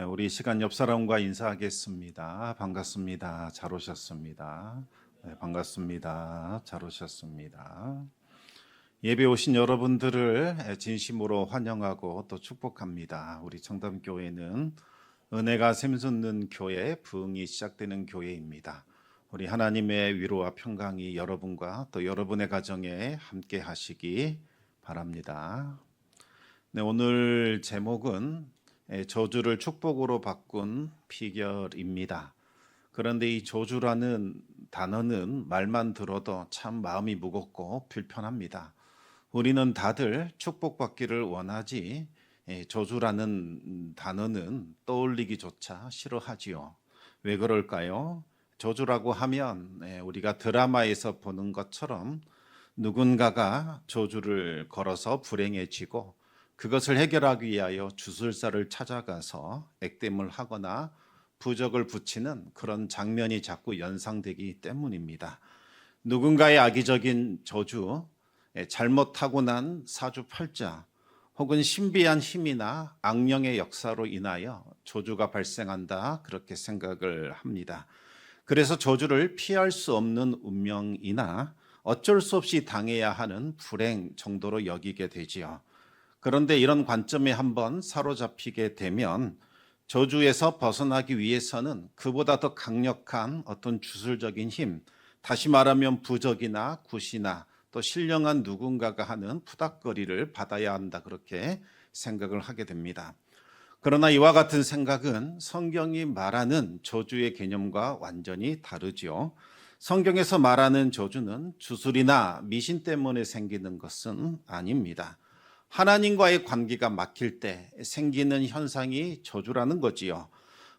우리 시간 옆 사람과 인사하겠습니다. 반갑습니다. 잘 오셨습니다. 반갑습니다. 잘 오셨습니다. 예배 오신 여러분들을 진심으로 환영하고 또 축복합니다. 우리 청담교회는 은혜가 샘솟는 교회, 부흥이 시작되는 교회입니다. 우리 하나님의 위로와 평강이 여러분과 또 여러분의 가정에 함께 하시기 바랍니다. 네, 오늘 제목은 저주를 축복으로 바꾼 비결입니다. 그런데 이 저주라는 단어는 말만 들어도 참 마음이 무겁고 불편합니다. 우리는 다들 축복받기를 원하지 저주라는 단어는 떠올리기조차 싫어하지요. 왜 그럴까요? 저주라고 하면 우리가 드라마에서 보는 것처럼 누군가가 저주를 걸어서 불행해지고 그것을 해결하기 위하여 주술사를 찾아가서 액땜을 하거나 부적을 붙이는 그런 장면이 자꾸 연상되기 때문입니다. 누군가의 악의적인 저주, 잘못하고 난 사주팔자 혹은 신비한 힘이나 악령의 역사로 인하여 저주가 발생한다, 그렇게 생각을 합니다. 그래서 저주를 피할 수 없는 운명이나 어쩔 수 없이 당해야 하는 불행 정도로 여기게 되지요. 그런데 이런 관점에 한번 사로잡히게 되면 저주에서 벗어나기 위해서는 그보다 더 강력한 어떤 주술적인 힘, 다시 말하면 부적이나 굿이나 또 신령한 누군가가 하는 푸닥거리를 받아야 한다, 그렇게 생각을 하게 됩니다. 그러나 이와 같은 생각은 성경이 말하는 저주의 개념과 완전히 다르지요. 성경에서 말하는 저주는 주술이나 미신 때문에 생기는 것은 아닙니다. 하나님과의 관계가 막힐 때 생기는 현상이 저주라는 거지요.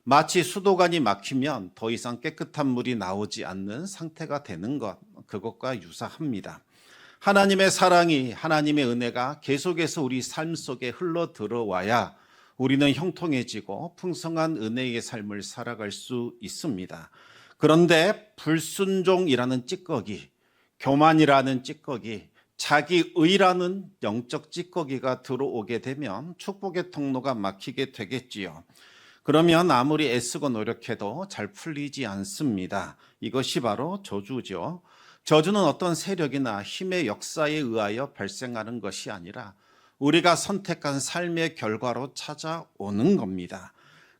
마치 수도관이 막히면 더 이상 깨끗한 물이 나오지 않는 상태가 되는 것, 그것과 유사합니다. 하나님의 사랑이, 하나님의 은혜가 계속해서 우리 삶 속에 흘러 들어와야 우리는 형통해지고 풍성한 은혜의 삶을 살아갈 수 있습니다. 그런데 불순종이라는 찌꺼기, 교만이라는 찌꺼기, 자기의라는 영적 찌꺼기가 들어오게 되면 축복의 통로가 막히게 되겠지요. 그러면 아무리 애쓰고 노력해도 잘 풀리지 않습니다. 이것이 바로 저주죠. 저주는 어떤 세력이나 힘의 역사에 의하여 발생하는 것이 아니라 우리가 선택한 삶의 결과로 찾아오는 겁니다.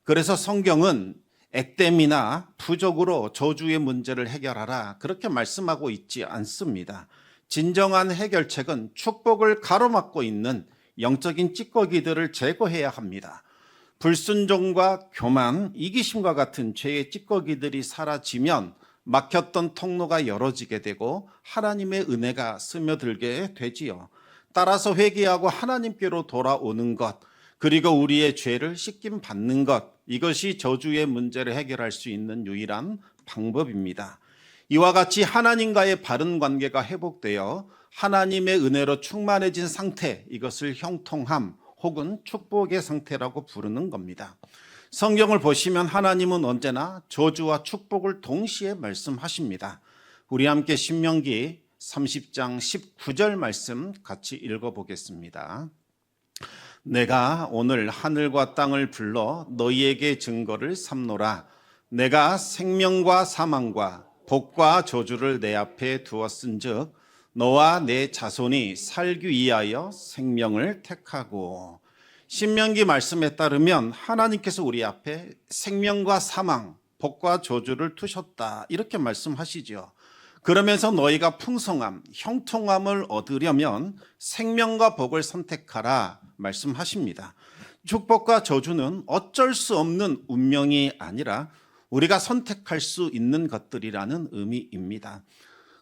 그래서 성경은 액땜이나 부적으로 저주의 문제를 해결하라, 그렇게 말씀하고 있지 않습니다. 진정한 해결책은 축복을 가로막고 있는 영적인 찌꺼기들을 제거해야 합니다. 불순종과 교만, 이기심과 같은 죄의 찌꺼기들이 사라지면 막혔던 통로가 열어지게 되고 하나님의 은혜가 스며들게 되지요. 따라서 회개하고 하나님께로 돌아오는 것, 그리고 우리의 죄를 씻김 받는 것, 이것이 저주의 문제를 해결할 수 있는 유일한 방법입니다. 이와 같이 하나님과의 바른 관계가 회복되어 하나님의 은혜로 충만해진 상태, 이것을 형통함 혹은 축복의 상태라고 부르는 겁니다. 성경을 보시면 하나님은 언제나 저주와 축복을 동시에 말씀하십니다. 우리 함께 신명기 30장 19절 말씀 같이 읽어보겠습니다. 내가 오늘 하늘과 땅을 불러 너희에게 증거를 삼노라. 내가 생명과 사망과 복과 저주를 내 앞에 두었은즉 너와 내 자손이 살기 위하여 생명을 택하고. 신명기 말씀에 따르면 하나님께서 우리 앞에 생명과 사망, 복과 저주를 두셨다, 이렇게 말씀하시죠. 그러면서 너희가 풍성함, 형통함을 얻으려면 생명과 복을 선택하라 말씀하십니다. 축복과 저주는 어쩔 수 없는 운명이 아니라 우리가 선택할 수 있는 것들이라는 의미입니다.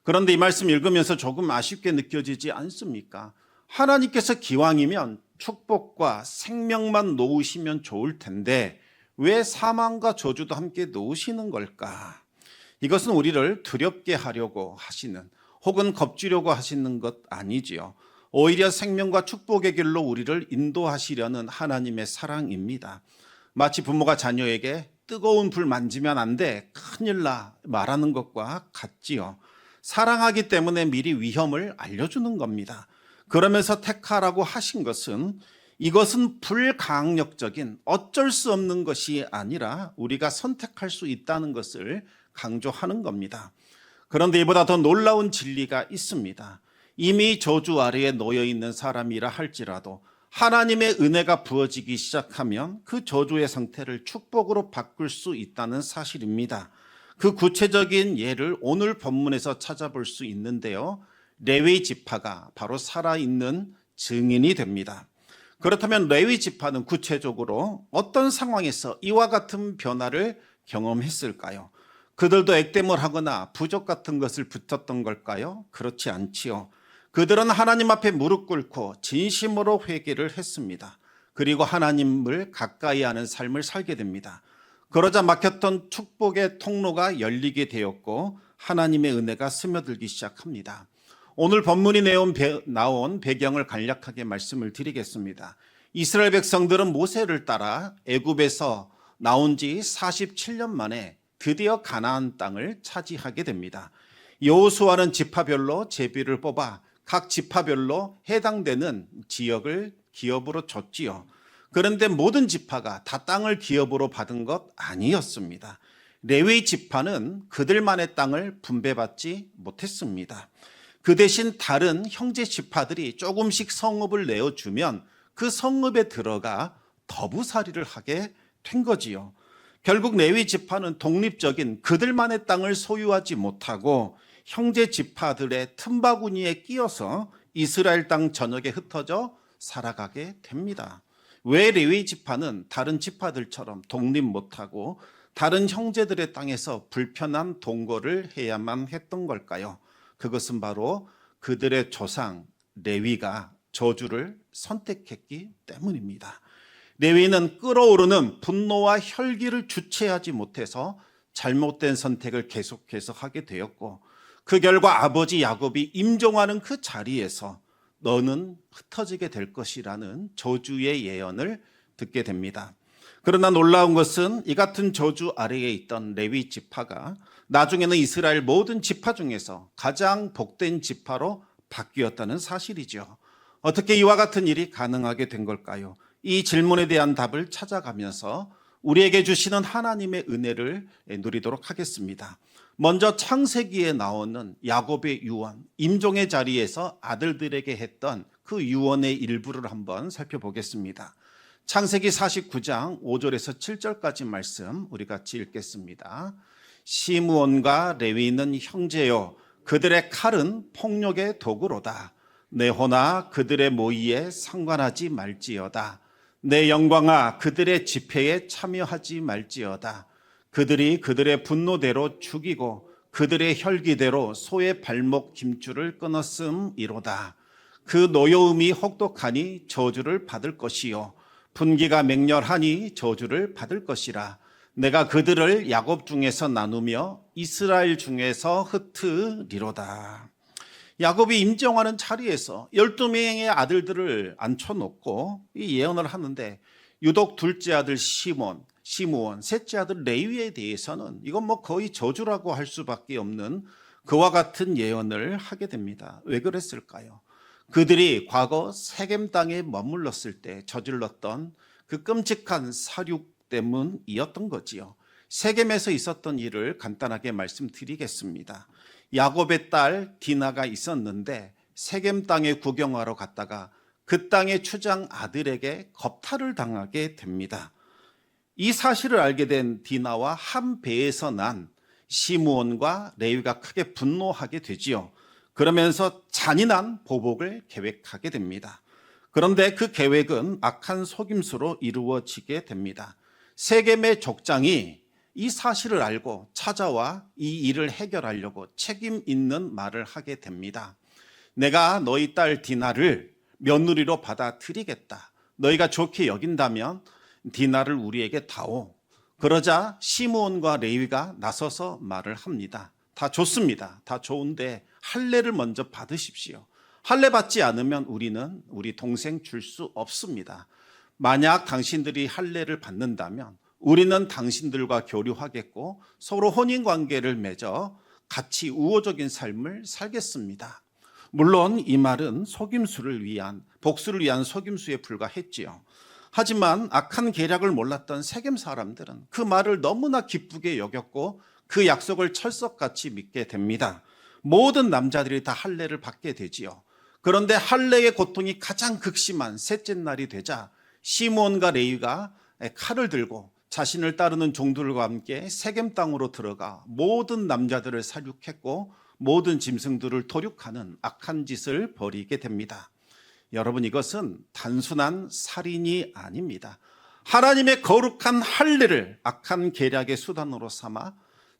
그런데 이 말씀 읽으면서 조금 아쉽게 느껴지지 않습니까? 하나님께서 기왕이면 축복과 생명만 놓으시면 좋을 텐데 왜 사망과 저주도 함께 놓으시는 걸까? 이것은 우리를 두렵게 하려고 하시는, 혹은 겁주려고 하시는 것 아니지요. 오히려 생명과 축복의 길로 우리를 인도하시려는 하나님의 사랑입니다. 마치 부모가 자녀에게 뜨거운 불 만지면 안 돼, 큰일 나 말하는 것과 같지요. 사랑하기 때문에 미리 위험을 알려주는 겁니다. 그러면서 택하라고 하신 것은 이것은 불가항력적인 어쩔 수 없는 것이 아니라 우리가 선택할 수 있다는 것을 강조하는 겁니다. 그런데 이보다 더 놀라운 진리가 있습니다. 이미 저주 아래에 놓여 있는 사람이라 할지라도 하나님의 은혜가 부어지기 시작하면 그 저주의 상태를 축복으로 바꿀 수 있다는 사실입니다. 그 구체적인 예를 오늘 본문에서 찾아볼 수 있는데요. 레위 지파가 바로 살아있는 증인이 됩니다. 그렇다면 레위 지파는 구체적으로 어떤 상황에서 이와 같은 변화를 경험했을까요? 그들도 액땜을 하거나 부족 같은 것을 붙였던 걸까요? 그렇지 않지요. 그들은 하나님 앞에 무릎 꿇고 진심으로 회개를 했습니다. 그리고 하나님을 가까이 하는 삶을 살게 됩니다. 그러자 막혔던 축복의 통로가 열리게 되었고 하나님의 은혜가 스며들기 시작합니다. 오늘 본문이 나온 배경을 간략하게 말씀을 드리겠습니다. 이스라엘 백성들은 모세를 따라 애굽에서 나온 지 47년 만에 드디어 가나안 땅을 차지하게 됩니다. 여호수아는 지파별로 제비를 뽑아 각 지파별로 해당되는 지역을 기업으로 줬지요. 그런데 모든 지파가 다 땅을 기업으로 받은 것 아니었습니다. 레위 지파는 그들만의 땅을 분배받지 못했습니다. 그 대신 다른 형제 지파들이 조금씩 성읍을 내어주면 그 성읍에 들어가 더부살이를 하게 된 거지요. 결국 레위 지파는 독립적인 그들만의 땅을 소유하지 못하고 형제 지파들의 틈바구니에 끼어서 이스라엘 땅 전역에 흩어져 살아가게 됩니다. 왜 레위 지파는 다른 지파들처럼 독립 못하고 다른 형제들의 땅에서 불편한 동거를 해야만 했던 걸까요? 그것은 바로 그들의 조상 레위가 저주를 선택했기 때문입니다. 레위는 끓어오르는 분노와 혈기를 주체하지 못해서 잘못된 선택을 계속해서 하게 되었고 그 결과 아버지 야곱이 임종하는 그 자리에서 너는 흩어지게 될 것이라는 저주의 예언을 듣게 됩니다. 그러나 놀라운 것은 이 같은 저주 아래에 있던 레위 지파가 나중에는 이스라엘 모든 지파 중에서 가장 복된 지파로 바뀌었다는 사실이죠. 어떻게 이와 같은 일이 가능하게 된 걸까요? 이 질문에 대한 답을 찾아가면서 우리에게 주시는 하나님의 은혜를 누리도록 하겠습니다. 먼저 창세기에 나오는 야곱의 유언, 임종의 자리에서 아들들에게 했던 그 유언의 일부를 한번 살펴보겠습니다. 창세기 49장 5절에서 7절까지 말씀 우리 같이 읽겠습니다. 시므온과 레위는 형제요 그들의 칼은 폭력의 도구로다. 내 호나 그들의 모의에 상관하지 말지어다. 내 영광아 그들의 집회에 참여하지 말지어다. 그들이 그들의 분노대로 죽이고 그들의 혈기대로 소의 발목 김줄을 끊었음이로다. 그 노여움이 혹독하니 저주를 받을 것이요 분기가 맹렬하니 저주를 받을 것이라. 내가 그들을 야곱 중에서 나누며 이스라엘 중에서 흩으리로다. 야곱이 임종하는 자리에서 12명의 아들들을 앉혀놓고 이 예언을 하는데 유독 둘째 아들 시므온, 셋째 아들 레위에 대해서는 이건 거의 저주라고 할 수밖에 없는 그와 같은 예언을 하게 됩니다. 왜 그랬을까요? 그들이 과거 세겜 땅에 머물렀을 때 저질렀던 그 끔찍한 사륙 때문이었던 거지요. 세겜에서 있었던 일을 간단하게 말씀드리겠습니다. 야곱의 딸 디나가 있었는데 세겜 땅에 구경하러 갔다가 그 땅의 추장 아들에게 겁탈을 당하게 됩니다. 이 사실을 알게 된 디나와 한 배에서 난 시므온과 레위가 크게 분노하게 되지요. 그러면서 잔인한 보복을 계획하게 됩니다. 그런데 그 계획은 악한 속임수로 이루어지게 됩니다. 세겜의 족장이 이 사실을 알고 찾아와 이 일을 해결하려고 책임 있는 말을 하게 됩니다. 내가 너희 딸 디나를 며느리로 받아들이겠다. 너희가 좋게 여긴다면 디나를 우리에게 다오. 그러자 시므온과 레위가 나서서 말을 합니다. 다 좋습니다. 다 좋은데 할례를 먼저 받으십시오. 할례 받지 않으면 우리는 우리 동생 줄 수 없습니다. 만약 당신들이 할례를 받는다면 우리는 당신들과 교류하겠고 서로 혼인관계를 맺어 같이 우호적인 삶을 살겠습니다. 물론 이 말은 복수를 위한 속임수에 불과했지요. 하지만 악한 계략을 몰랐던 세겜 사람들은 그 말을 너무나 기쁘게 여겼고 그 약속을 철석같이 믿게 됩니다. 모든 남자들이 다 할례를 받게 되지요. 그런데 할례의 고통이 가장 극심한 셋째 날이 되자 시므온과 레위가 칼을 들고 자신을 따르는 종들과 함께 세겜 땅으로 들어가 모든 남자들을 살육했고 모든 짐승들을 도륙하는 악한 짓을 벌이게 됩니다. 여러분, 이것은 단순한 살인이 아닙니다. 하나님의 거룩한 할례를 악한 계략의 수단으로 삼아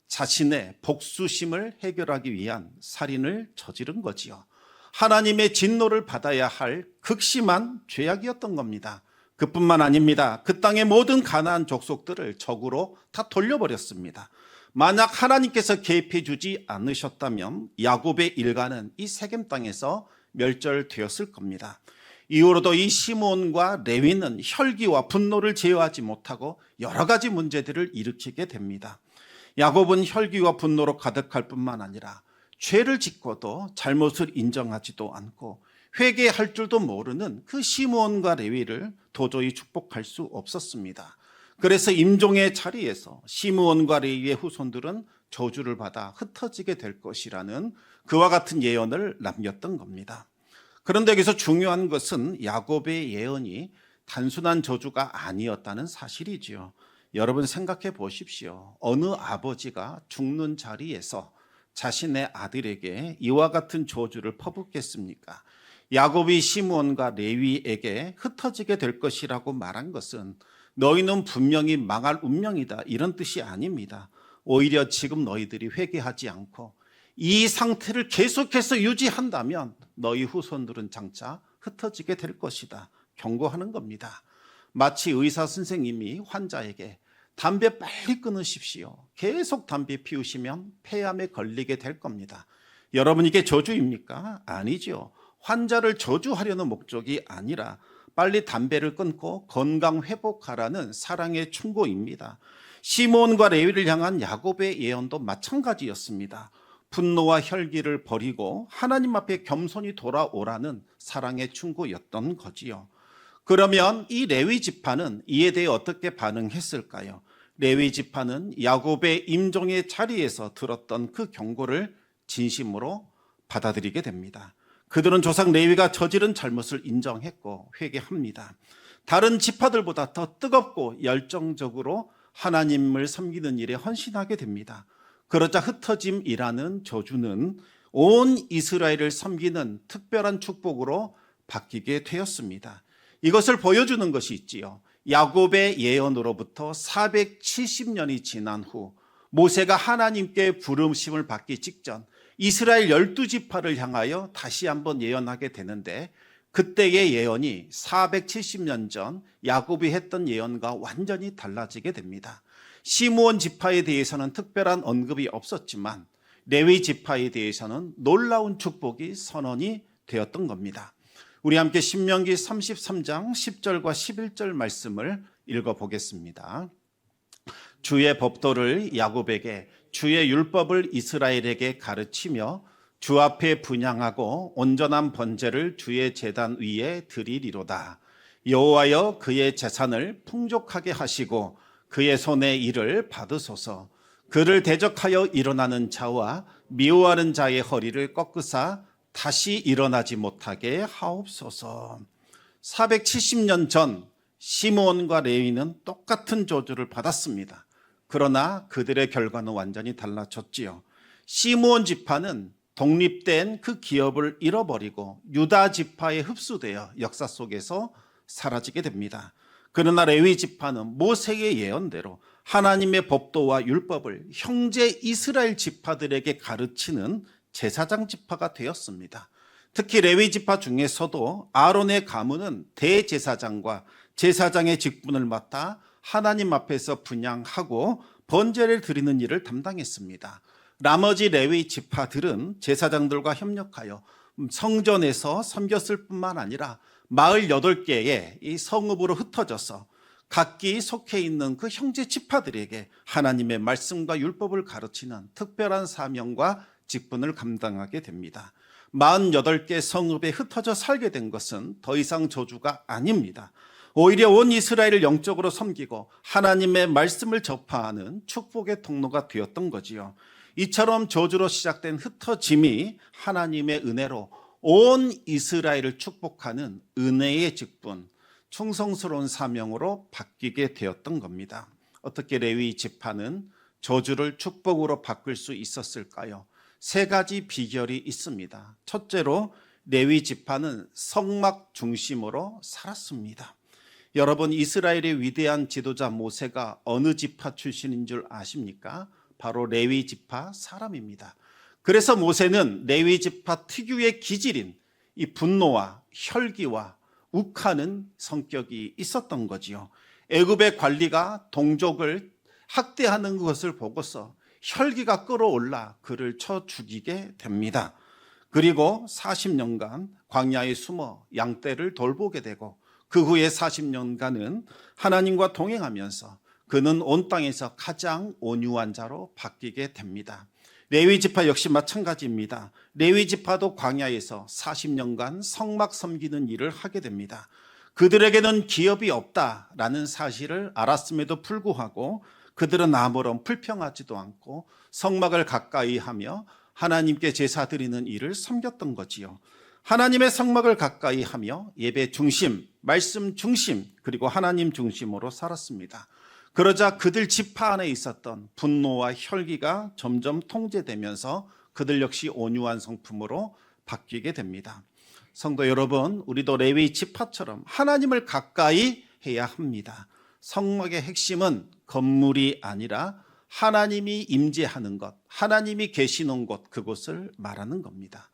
자신의 복수심을 해결하기 위한 살인을 저지른 거지요. 하나님의 진노를 받아야 할 극심한 죄악이었던 겁니다. 그뿐만 아닙니다. 그 땅의 모든 가나안 족속들을 적으로 다 돌려버렸습니다. 만약 하나님께서 개입해 주지 않으셨다면 야곱의 일가는 이 세겜 땅에서 멸절되었을 겁니다. 이후로도 이 시므온과 레위는 혈기와 분노를 제어하지 못하고 여러 가지 문제들을 일으키게 됩니다. 야곱은 혈기와 분노로 가득할 뿐만 아니라 죄를 짓고도 잘못을 인정하지도 않고 회개할 줄도 모르는 그 시므온과 레위를 도저히 축복할 수 없었습니다. 그래서 임종의 자리에서 시므온과 레위의 후손들은 저주를 받아 흩어지게 될 것이라는 그와 같은 예언을 남겼던 겁니다. 그런데 여기서 중요한 것은 야곱의 예언이 단순한 저주가 아니었다는 사실이지요. 여러분 생각해 보십시오. 어느 아버지가 죽는 자리에서 자신의 아들에게 이와 같은 저주를 퍼붓겠습니까? 야곱이 시므온과 레위에게 흩어지게 될 것이라고 말한 것은 너희는 분명히 망할 운명이다, 이런 뜻이 아닙니다. 오히려 지금 너희들이 회개하지 않고 이 상태를 계속해서 유지한다면 너희 후손들은 장차 흩어지게 될 것이다, 경고하는 겁니다. 마치 의사 선생님이 환자에게 담배 빨리 끊으십시오, 계속 담배 피우시면 폐암에 걸리게 될 겁니다. 여러분, 이게 저주입니까? 아니죠. 환자를 저주하려는 목적이 아니라 빨리 담배를 끊고 건강 회복하라는 사랑의 충고입니다. 시므온과 레위를 향한 야곱의 예언도 마찬가지였습니다. 분노와 혈기를 버리고 하나님 앞에 겸손히 돌아오라는 사랑의 충고였던 거지요. 그러면 이 레위 지파는 이에 대해 어떻게 반응했을까요? 레위 지파는 야곱의 임종의 자리에서 들었던 그 경고를 진심으로 받아들이게 됩니다. 그들은 조상 레위가 저지른 잘못을 인정했고 회개합니다. 다른 지파들보다 더 뜨겁고 열정적으로 하나님을 섬기는 일에 헌신하게 됩니다. 그러자 흩어짐이라는 저주는 온 이스라엘을 섬기는 특별한 축복으로 바뀌게 되었습니다. 이것을 보여주는 것이 있지요. 야곱의 예언으로부터 470년이 지난 후 모세가 하나님께 부르심을 받기 직전 이스라엘 12지파를 향하여 다시 한번 예언하게 되는데, 그때의 예언이 470년 전 야곱이 했던 예언과 완전히 달라지게 됩니다. 시므온 지파에 대해서는 특별한 언급이 없었지만 레위 지파에 대해서는 놀라운 축복이 선언이 되었던 겁니다. 우리 함께 신명기 33장 10절과 11절 말씀을 읽어보겠습니다. 주의 법도를 야곱에게, 주의 율법을 이스라엘에게 가르치며 주 앞에 분향하고 온전한 번제를 주의 제단 위에 드리리로다. 여호와여, 그의 재산을 풍족하게 하시고 그의 손의 일을 받으소서. 그를 대적하여 일어나는 자와 미워하는 자의 허리를 꺾으사 다시 일어나지 못하게 하옵소서. 470년 전 시므온과 레위는 똑같은 저주를 받았습니다. 그러나 그들의 결과는 완전히 달라졌지요. 시므온 지파는 독립된 그 기업을 잃어버리고 유다 지파에 흡수되어 역사 속에서 사라지게 됩니다. 그러나 레위 지파는 모세의 예언대로 하나님의 법도와 율법을 형제 이스라엘 지파들에게 가르치는 제사장 지파가 되었습니다. 특히 레위 지파 중에서도 아론의 가문은 대제사장과 제사장의 직분을 맡아 하나님 앞에서 분향하고 번제를 드리는 일을 담당했습니다. 나머지 레위 지파들은 제사장들과 협력하여 성전에서 섬겼을 뿐만 아니라 48개의 이 성읍으로 흩어져서 각기 속해 있는 그 형제 지파들에게 하나님의 말씀과 율법을 가르치는 특별한 사명과 직분을 감당하게 됩니다. 48개 성읍에 흩어져 살게 된 것은 더 이상 저주가 아닙니다. 오히려 온 이스라엘을 영적으로 섬기고 하나님의 말씀을 접하는 축복의 통로가 되었던 거지요. 이처럼 저주로 시작된 흩어짐이 하나님의 은혜로 온 이스라엘을 축복하는 은혜의 직분, 충성스러운 사명으로 바뀌게 되었던 겁니다. 어떻게 레위 지파는 저주를 축복으로 바꿀 수 있었을까요? 세 가지 비결이 있습니다. 첫째로 레위 지파는 성막 중심으로 살았습니다. 여러분, 이스라엘의 위대한 지도자 모세가 어느 지파 출신인 줄 아십니까? 바로 레위 지파 사람입니다. 그래서 모세는 레위 지파 특유의 기질인 이 분노와 혈기와 욱하는 성격이 있었던 거지요. 애굽의 관리가 동족을 학대하는 것을 보고서 혈기가 끌어올라 그를 쳐 죽이게 됩니다. 그리고 40년간 광야에 숨어 양떼를 돌보게 되고 그 후에 40년간은 하나님과 동행하면서 그는 온 땅에서 가장 온유한 자로 바뀌게 됩니다. 레위 지파 역시 마찬가지입니다. 레위 지파도 광야에서 40년간 성막 섬기는 일을 하게 됩니다. 그들에게는 기업이 없다라는 사실을 알았음에도 불구하고 그들은 아무런 불평하지도 않고 성막을 가까이 하며 하나님께 제사 드리는 일을 섬겼던 거지요. 하나님의 성막을 가까이 하며 예배 중심, 말씀 중심, 그리고 하나님 중심으로 살았습니다. 그러자 그들 지파 안에 있었던 분노와 혈기가 점점 통제되면서 그들 역시 온유한 성품으로 바뀌게 됩니다. 성도 여러분, 우리도 레위 지파처럼 하나님을 가까이 해야 합니다. 성막의 핵심은 건물이 아니라 하나님이 임재하는 것, 하나님이 계시는 곳, 그곳을 말하는 겁니다.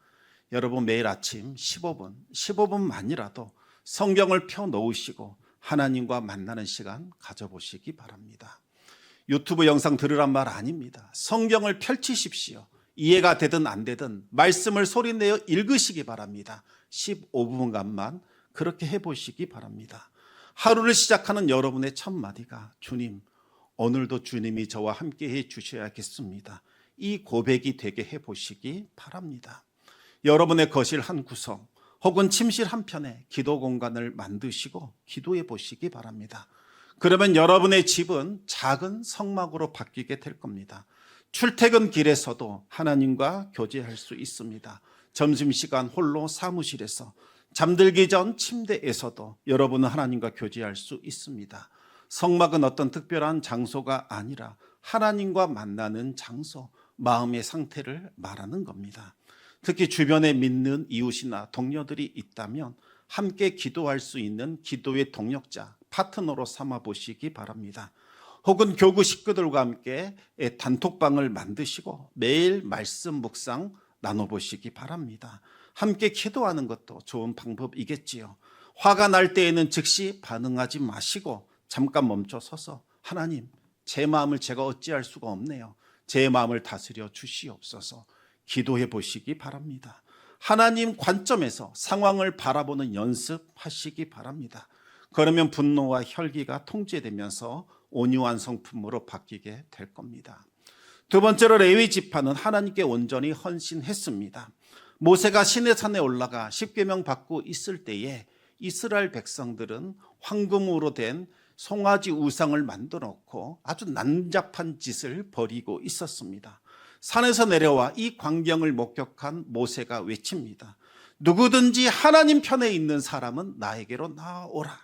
여러분, 매일 아침 15분만이라도 성경을 펴놓으시고 하나님과 만나는 시간 가져보시기 바랍니다. 유튜브 영상 들으란 말 아닙니다. 성경을 펼치십시오. 이해가 되든 안 되든 말씀을 소리내어 읽으시기 바랍니다. 15분간만 그렇게 해보시기 바랍니다. 하루를 시작하는 여러분의 첫 마디가 주님, 오늘도 주님이 저와 함께 해 주셔야겠습니다. 이 고백이 되게 해보시기 바랍니다. 여러분의 거실 한 구석 혹은 침실 한편에 기도 공간을 만드시고 기도해 보시기 바랍니다. 그러면 여러분의 집은 작은 성막으로 바뀌게 될 겁니다. 출퇴근 길에서도 하나님과 교제할 수 있습니다. 점심시간 홀로 사무실에서, 잠들기 전 침대에서도 여러분은 하나님과 교제할 수 있습니다. 성막은 어떤 특별한 장소가 아니라 하나님과 만나는 장소, 마음의 상태를 말하는 겁니다. 특히 주변에 믿는 이웃이나 동료들이 있다면 함께 기도할 수 있는 기도의 동력자, 파트너로 삼아 보시기 바랍니다. 혹은 교구 식구들과 함께 단톡방을 만드시고 매일 말씀 묵상 나눠보시기 바랍니다. 함께 기도하는 것도 좋은 방법이겠지요. 화가 날 때에는 즉시 반응하지 마시고 잠깐 멈춰 서서 하나님, 제 마음을 제가 어찌할 수가 없네요. 제 마음을 다스려 주시옵소서. 기도해 보시기 바랍니다. 하나님 관점에서 상황을 바라보는 연습하시기 바랍니다. 그러면 분노와 혈기가 통제되면서 온유한 성품으로 바뀌게 될 겁니다. 두 번째로 레위 지파는 하나님께 온전히 헌신했습니다. 모세가 시내산에 올라가 십계명 받고 있을 때에 이스라엘 백성들은 황금으로 된 송아지 우상을 만들어 놓고 아주 난잡한 짓을 벌이고 있었습니다. 산에서 내려와 이 광경을 목격한 모세가 외칩니다. 누구든지 하나님 편에 있는 사람은 나에게로 나오라.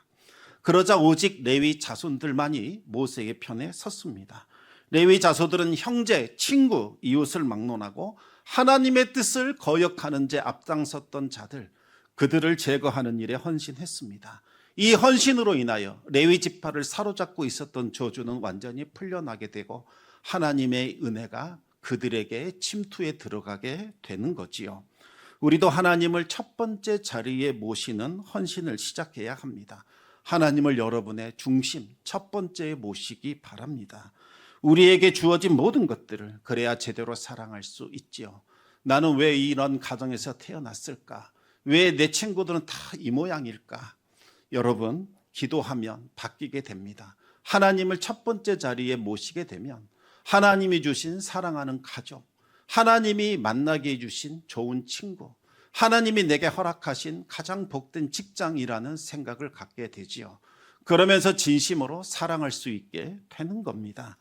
그러자 오직 레위 자손들만이 모세의 편에 섰습니다. 레위 자손들은 형제, 친구, 이웃을 막론하고 하나님의 뜻을 거역하는 데 앞장섰던 자들, 그들을 제거하는 일에 헌신했습니다. 이 헌신으로 인하여 레위 지파를 사로잡고 있었던 저주는 완전히 풀려나게 되고 하나님의 은혜가 그들에게 침투에 들어가게 되는 거지요. 우리도 하나님을 첫 번째 자리에 모시는 헌신을 시작해야 합니다. 하나님을 여러분의 중심, 첫 번째에 모시기 바랍니다. 우리에게 주어진 모든 것들을 그래야 제대로 사랑할 수 있지요. 나는 왜 이런 가정에서 태어났을까? 왜 내 친구들은 다 이 모양일까? 여러분, 기도하면 바뀌게 됩니다. 하나님을 첫 번째 자리에 모시게 되면 하나님이 주신 사랑하는 가족, 하나님이 만나게 해주신 좋은 친구, 하나님이 내게 허락하신 가장 복된 직장이라는 생각을 갖게 되지요. 그러면서 진심으로 사랑할 수 있게 되는 겁니다.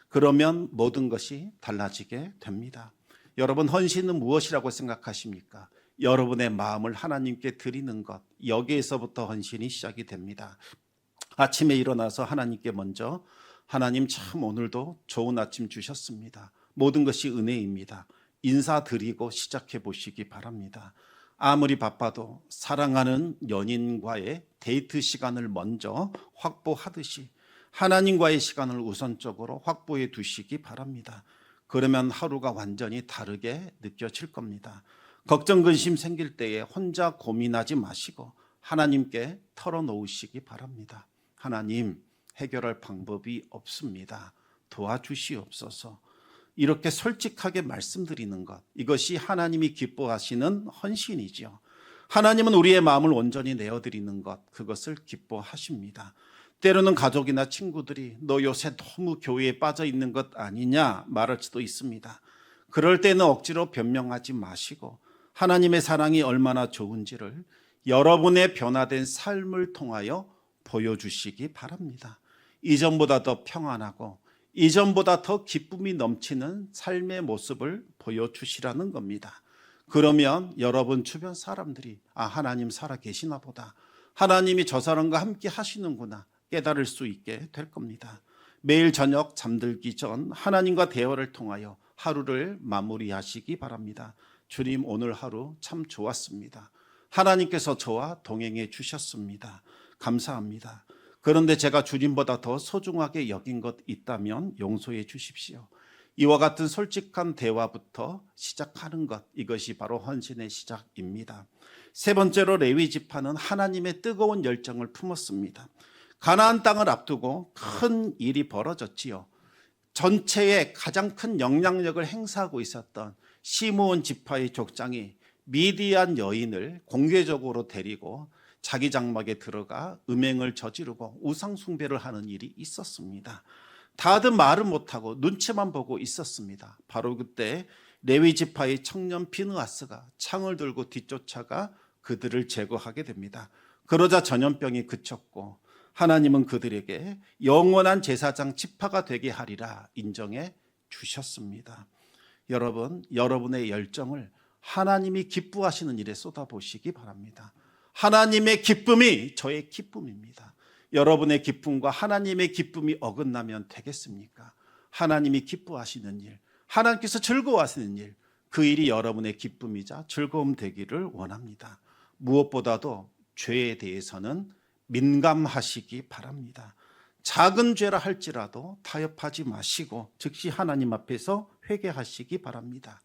그러면 모든 것이 달라지게 됩니다. 여러분, 헌신은 무엇이라고 생각하십니까? 여러분의 마음을 하나님께 드리는 것, 여기에서부터 헌신이 시작이 됩니다. 아침에 일어나서 하나님께 먼저, 하나님 참 오늘도 좋은 아침 주셨습니다. 모든 것이 은혜입니다. 인사드리고 시작해 보시기 바랍니다. 아무리 바빠도 사랑하는 연인과의 데이트 시간을 먼저 확보하듯이 하나님과의 시간을 우선적으로 확보해 두시기 바랍니다. 그러면 하루가 완전히 다르게 느껴질 겁니다. 걱정, 근심 생길 때에 혼자 고민하지 마시고 하나님께 털어놓으시기 바랍니다. 하나님, 해결할 방법이 없습니다. 도와주시옵소서. 이렇게 솔직하게 말씀드리는 것, 이것이 하나님이 기뻐하시는 헌신이죠. 하나님은 우리의 마음을 온전히 내어드리는 것, 그것을 기뻐하십니다. 때로는 가족이나 친구들이 너 요새 너무 교회에 빠져 있는 것 아니냐 말할 수도 있습니다. 그럴 때는 억지로 변명하지 마시고 하나님의 사랑이 얼마나 좋은지를 여러분의 변화된 삶을 통하여 보여주시기 바랍니다. 이전보다 더 평안하고 이전보다 더 기쁨이 넘치는 삶의 모습을 보여주시라는 겁니다. 그러면 여러분 주변 사람들이 하나님 살아 계시나 보다, 하나님이 저 사람과 함께 하시는구나 깨달을 수 있게 될 겁니다. 매일 저녁 잠들기 전 하나님과 대화를 통하여 하루를 마무리하시기 바랍니다. 주님, 오늘 하루 참 좋았습니다. 하나님께서 저와 동행해 주셨습니다. 감사합니다. 그런데 제가 주님보다 더 소중하게 여긴 것 있다면 용서해 주십시오. 이와 같은 솔직한 대화부터 시작하는 것, 이것이 바로 헌신의 시작입니다. 세 번째로 레위 지파는 하나님의 뜨거운 열정을 품었습니다. 가나안 땅을 앞두고 큰 일이 벌어졌지요. 전체에 가장 큰 영향력을 행사하고 있었던 시므온 지파의 족장이 미디안 여인을 공개적으로 데리고 자기 장막에 들어가 음행을 저지르고 우상 숭배를 하는 일이 있었습니다. 다들 말은 못하고 눈치만 보고 있었습니다. 바로 그때 레위 지파의 청년 비느하스가 창을 들고 뒤쫓아가 그들을 제거하게 됩니다. 그러자 전염병이 그쳤고 하나님은 그들에게 영원한 제사장 지파가 되게 하리라 인정해 주셨습니다. 여러분, 여러분의 열정을 하나님이 기뻐하시는 일에 쏟아보시기 바랍니다. 하나님의 기쁨이 저의 기쁨입니다. 여러분의 기쁨과 하나님의 기쁨이 어긋나면 되겠습니까? 하나님이 기뻐하시는 일, 하나님께서 즐거워하시는 일, 그 일이 여러분의 기쁨이자 즐거움 되기를 원합니다. 무엇보다도 죄에 대해서는 민감하시기 바랍니다. 작은 죄라 할지라도 타협하지 마시고 즉시 하나님 앞에서 회개하시기 바랍니다.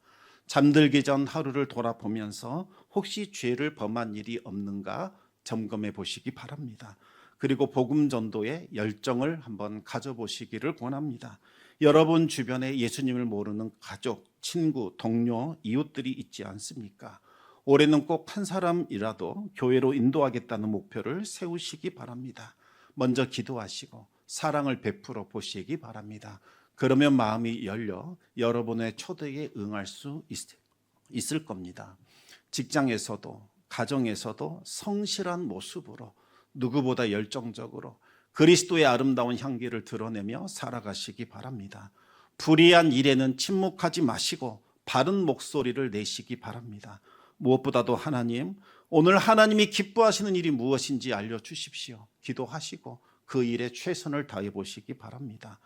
잠들기 전 하루를 돌아보면서 혹시 죄를 범한 일이 없는가 점검해 보시기 바랍니다. 그리고 복음 전도의 열정을 한번 가져보시기를 권합니다. 여러분 주변에 예수님을 모르는 가족, 친구, 동료, 이웃들이 있지 않습니까? 올해는 꼭 한 사람이라도 교회로 인도하겠다는 목표를 세우시기 바랍니다. 먼저 기도하시고 사랑을 베풀어 보시기 바랍니다. 그러면 마음이 열려 여러분의 초대에 응할 수 있을 겁니다. 직장에서도 가정에서도 성실한 모습으로 누구보다 열정적으로 그리스도의 아름다운 향기를 드러내며 살아가시기 바랍니다. 불의한 일에는 침묵하지 마시고 바른 목소리를 내시기 바랍니다. 무엇보다도 하나님, 오늘 하나님이 기뻐하시는 일이 무엇인지 알려주십시오. 기도하시고 그 일에 최선을 다해 보시기 바랍니다.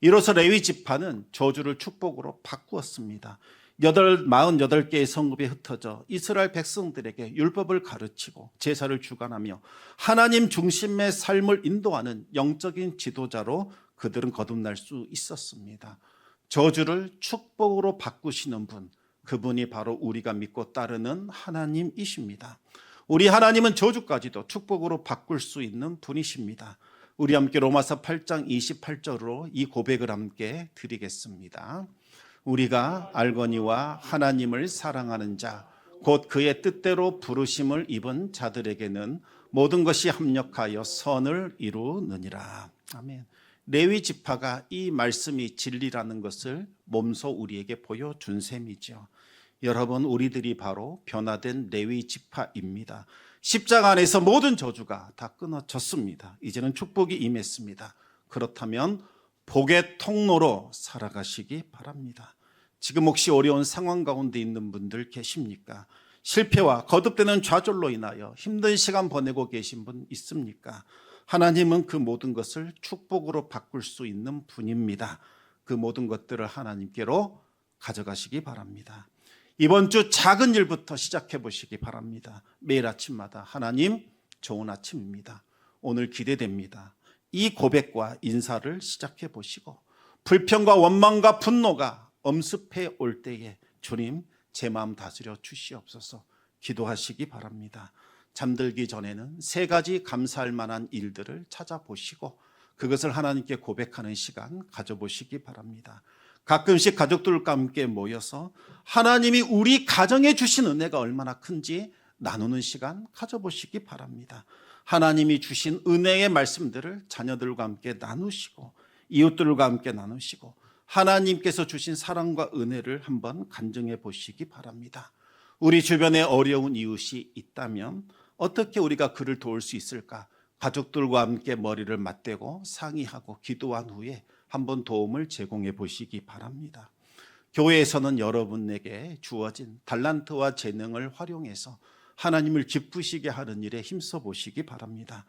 이로써 레위 지파는 저주를 축복으로 바꾸었습니다. 48개의 성읍에 흩어져 이스라엘 백성들에게 율법을 가르치고 제사를 주관하며 하나님 중심의 삶을 인도하는 영적인 지도자로 그들은 거듭날 수 있었습니다. 저주를 축복으로 바꾸시는 분, 그분이 바로 우리가 믿고 따르는 하나님이십니다. 우리 하나님은 저주까지도 축복으로 바꿀 수 있는 분이십니다. 우리 함께 로마서 8장 28절로 이 고백을 함께 드리겠습니다. 우리가 알거니와 하나님을 사랑하는 자, 곧 그의 뜻대로 부르심을 입은 자들에게는 모든 것이 합력하여 선을 이루느니라. 아멘. 레위 지파가 이 말씀이 진리라는 것을 몸소 우리에게 보여준 셈이죠. 여러분, 우리들이 바로 변화된 레위 지파입니다. 십자가 안에서 모든 저주가 다 끊어졌습니다. 이제는 축복이 임했습니다. 그렇다면 복의 통로로 살아가시기 바랍니다. 지금 혹시 어려운 상황 가운데 있는 분들 계십니까? 실패와 거듭되는 좌절로 인하여 힘든 시간 보내고 계신 분 있습니까? 하나님은 그 모든 것을 축복으로 바꿀 수 있는 분입니다. 그 모든 것들을 하나님께로 가져가시기 바랍니다. 이번 주 작은 일부터 시작해 보시기 바랍니다. 매일 아침마다 하나님, 좋은 아침입니다. 오늘 기대됩니다. 이 고백과 인사를 시작해 보시고 불평과 원망과 분노가 엄습해 올 때에 주님, 제 마음 다스려 주시옵소서 기도하시기 바랍니다. 잠들기 전에는 세 가지 감사할 만한 일들을 찾아보시고 그것을 하나님께 고백하는 시간 가져보시기 바랍니다. 가끔씩 가족들과 함께 모여서 하나님이 우리 가정에 주신 은혜가 얼마나 큰지 나누는 시간 가져보시기 바랍니다. 하나님이 주신 은혜의 말씀들을 자녀들과 함께 나누시고 이웃들과 함께 나누시고 하나님께서 주신 사랑과 은혜를 한번 간증해 보시기 바랍니다. 우리 주변에 어려운 이웃이 있다면 어떻게 우리가 그를 도울 수 있을까? 가족들과 함께 머리를 맞대고 상의하고 기도한 후에 한번 도움을 제공해 보시기 바랍니다. 교회에서는 여러분에게 주어진 달란트와 재능을 활용해서 하나님을 기쁘시게 하는 일에 힘써 보시기 바랍니다.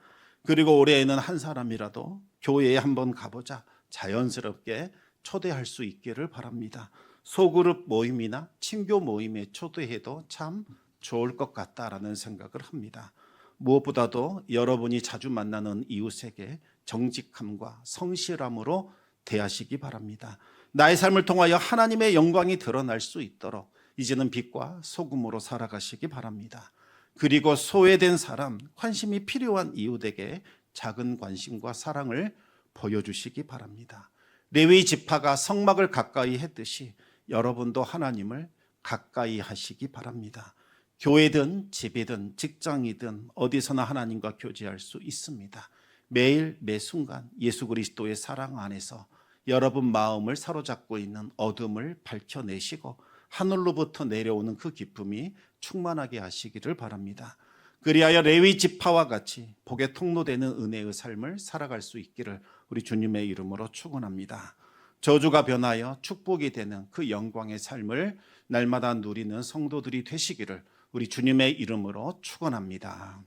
그리고 올해에는 한 사람이라도 교회에 한번 가보자 자연스럽게 초대할 수 있기를 바랍니다. 소그룹 모임이나 친교 모임에 초대해도 참 좋을 것 같다라는 생각을 합니다. 무엇보다도 여러분이 자주 만나는 이웃에게 정직함과 성실함으로 대하시기 바랍니다. 나의 삶을 통하여 하나님의 영광이 드러날 수 있도록 이제는 빛과 소금으로 살아가시기 바랍니다. 그리고 소외된 사람, 관심이 필요한 이웃에게 작은 관심과 사랑을 보여주시기 바랍니다. 레위 지파가 성막을 가까이 했듯이 여러분도 하나님을 가까이 하시기 바랍니다. 교회든 집이든 직장이든 어디서나 하나님과 교제할 수 있습니다. 매일 매 순간 예수 그리스도의 사랑 안에서 여러분 마음을 사로잡고 있는 어둠을 밝혀내시고 하늘로부터 내려오는 그 기쁨이 충만하게 하시기를 바랍니다. 그리하여 레위 지파와 같이 복의 통로되는 은혜의 삶을 살아갈 수 있기를 우리 주님의 이름으로 축원합니다. 저주가 변하여 축복이 되는 그 영광의 삶을 날마다 누리는 성도들이 되시기를 우리 주님의 이름으로 축원합니다.